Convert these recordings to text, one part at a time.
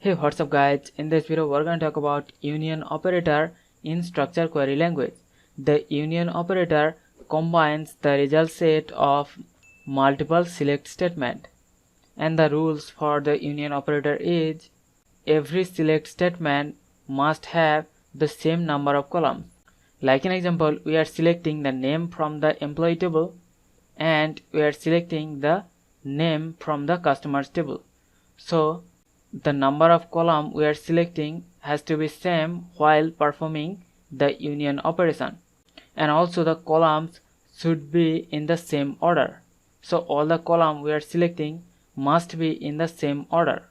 Hey, what's up guys? In this video we're going to talk about union operator in structured query language. The union operator combines the result set of multiple select statement, and the rules for the union operator is every select statement must have the same number of columns. Like an example, we are selecting the name from the employee table and we are selecting the name from the customers table. So the number of column we are selecting has to be same while performing the union operation, and also the columns should be in the same order. So all the column we are selecting must be in the same order,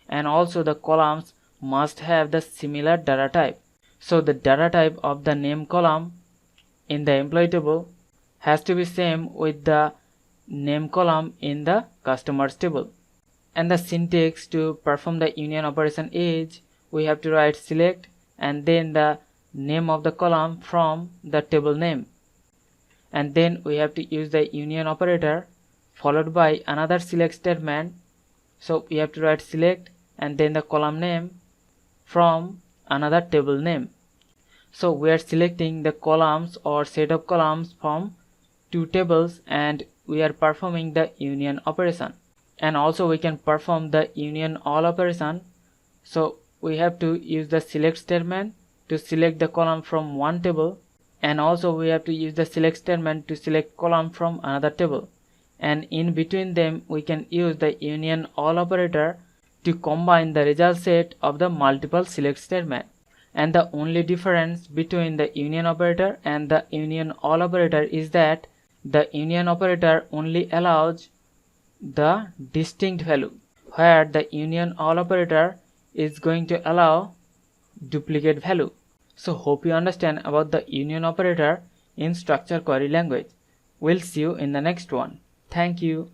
and also the columns must have the similar data type. So the data type of the name column in the employee table has to be same with the name column in the customers table. And the syntax to perform the union operation is we have to write select and then the name of the column from the table name, and then we have to use the union operator followed by another select statement. So we have to write select and then the column name from another table name. So we are selecting the columns or set of columns from two tables and we are performing the union operation. And also we can perform the union all operation. So we have to use the select statement to select the column from one table, and also we have to use the select statement to select column from another table, and in between them we can use the union all operator to combine the result set of the multiple select statement. And the only difference between the union operator and the union all operator is that the union operator only allows the distinct value, where the union all operator is going to allow duplicate value. So hope you understand about the union operator in structured query language. We'll see you in the next one. Thank you.